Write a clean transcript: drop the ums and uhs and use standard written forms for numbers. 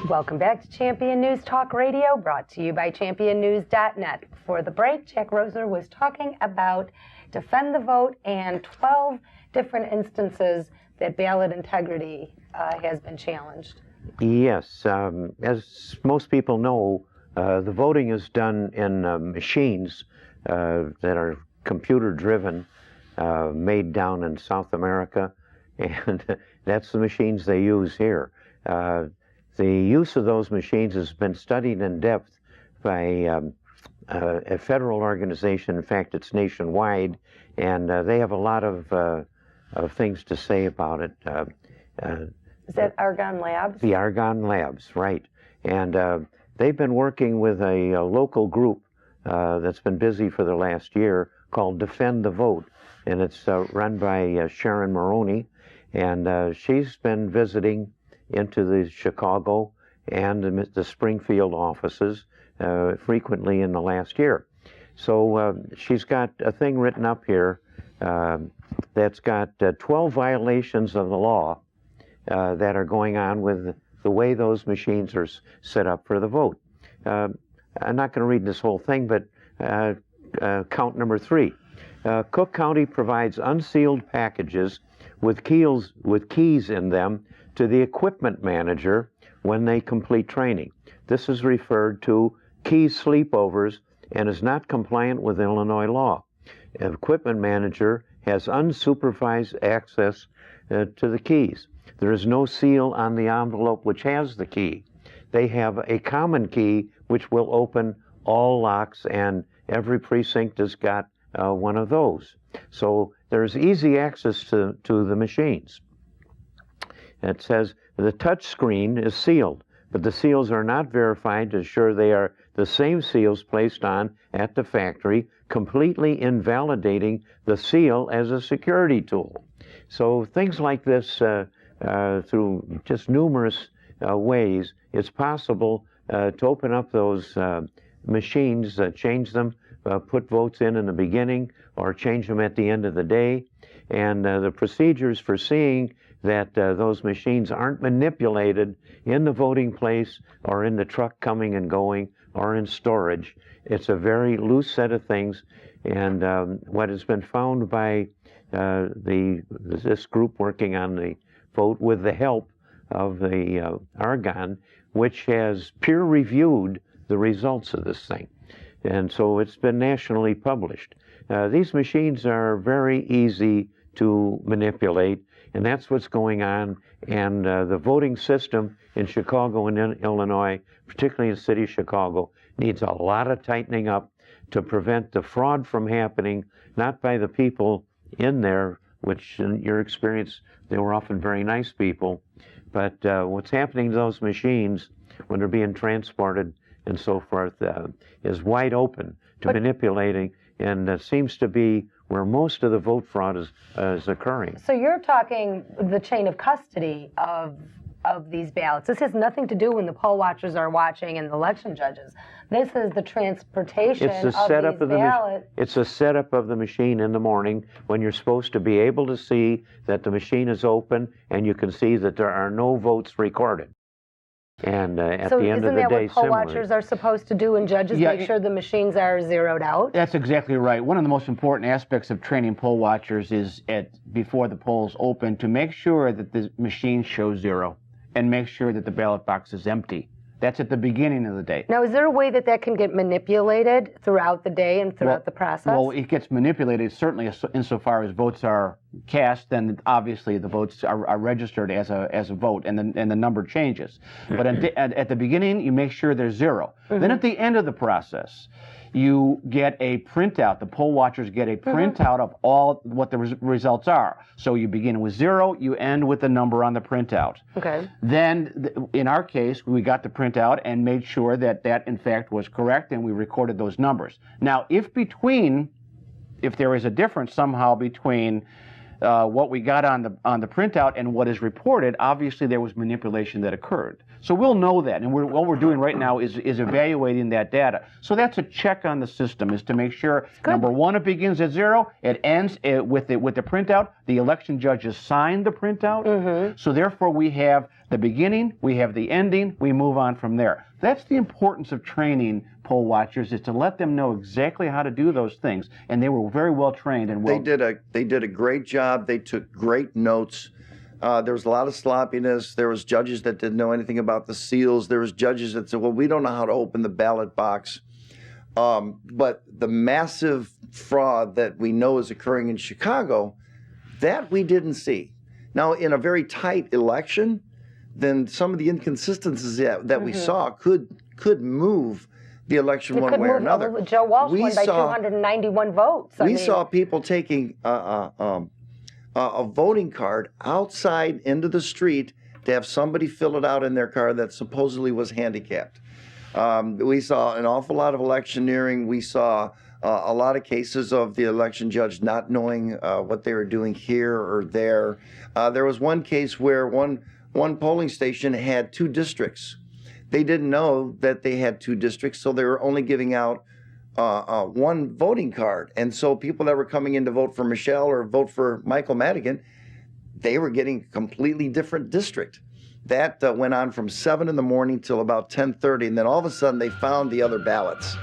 Welcome back to Champion News Talk Radio, brought to you by championnews.net. Before the break, Jack Rosner was talking about Defend the Vote and 12 different instances that ballot integrity has been challenged. Yes, as most people know, the voting is done in machines that are computer-driven, made down in South America, and that's the machines they use here. The use of those machines has been studied in depth by a federal organization. In fact, it's nationwide, and they have a lot of things to say about it. Is that Argonne Labs? The Argonne Labs, right. And they've been working with a local group that's been busy for the last year called Defend the Vote. And it's run by Sharon Maroney. And she's been visiting into the Chicago and the Springfield offices frequently in the last year. So she's got a thing written up here that's got 12 violations of the law that are going on with the way those machines are set up for the vote. I'm not going to read this whole thing, but count number 3. Cook County provides unsealed packages with keys in them to the equipment manager when they complete training. This is referred to key sleepovers and is not compliant with Illinois law. An equipment manager has unsupervised access to the keys. There is no seal on the envelope which has the key. They have a common key which will open all locks, and every precinct has got one of those. So there's easy access to the machines. It says the touch screen is sealed, but the seals are not verified to ensure they are the same seals placed on at the factory, completely invalidating the seal as a security tool. So things like this, through just numerous ways, it's possible to open up those machines, change them, put votes in the beginning, or change them at the end of the day. And the procedures for seeing that those machines aren't manipulated in the voting place or in the truck coming and going or in storage. It's a very loose set of things. And what has been found by this group working on the vote with the help of the Argonne, which has peer-reviewed the results of this thing. And so it's been nationally published. These machines are very easy to manipulate, and that's what's going on. And the voting system in Chicago and in Illinois, particularly in the city of Chicago, needs a lot of tightening up to prevent the fraud from happening, not by the people in there, which in your experience, they were often very nice people, but what's happening to those machines when they're being transported and so forth is wide open to manipulating, and seems to be where most of the vote fraud is occurring. So you're talking the chain of custody of these ballots. This has nothing to do when the poll watchers are watching and the election judges. This is the transportation of these ballots. It's a setup of the machine in the morning when you're supposed to be able to see that the machine is open and you can see that there are no votes recorded. And at the end of the day, So isn't that what poll watchers are supposed to do, and judges make sure the machines are zeroed out? That's exactly right. One of the most important aspects of training poll watchers is before the polls open to make sure that the machine shows 0 and make sure that the ballot box is empty. That's at the beginning of the day. Now, is there a way that that can get manipulated throughout the day and throughout the process? Well, it gets manipulated certainly insofar as votes are cast, then obviously the votes are registered as a vote, and the number changes. But at the beginning, you make sure there's 0. Mm-hmm. Then at the end of the process, you get a printout. The poll watchers get a printout of all what the results are. So you begin with 0, you end with the number on the printout. Okay. Then, in our case, we got the printout and made sure that that in fact was correct, and we recorded those numbers. Now, if there is a difference somehow between what we got on the printout and what is reported, obviously there was manipulation that occurred. So we'll know that, and what we're doing right now is evaluating that data. So that's a check on the system, is to make sure, number one, it begins at 0, it ends with the printout. The election judges sign the printout, so therefore we have the beginning, we have the ending, we move on from there. That's the importance of training poll watchers, is to let them know exactly how to do those things, and they were very well trained and well. They did a great job. They took great notes. There was a lot of sloppiness. There was judges that didn't know anything about the seals. There was judges that said, well, we don't know how to open the ballot box. But the massive fraud that we know is occurring in Chicago, that we didn't see. Now, in a very tight election, then some of the inconsistencies that we saw could move the election one way or another. Joe Walsh won by 291 votes. We saw people taking a voting card outside into the street to have somebody fill it out in their car that supposedly was handicapped. We saw an awful lot of electioneering. We saw a lot of cases of the election judge not knowing what they were doing here or there. There was one case where one polling station had 2 districts. They didn't know that they had 2 districts, so they were only giving out one voting card. And so people that were coming in to vote for Michelle or vote for Michael Madigan, they were getting a completely different district. That went on from 7 in the morning till about 10:30, and then all of a sudden they found the other ballots.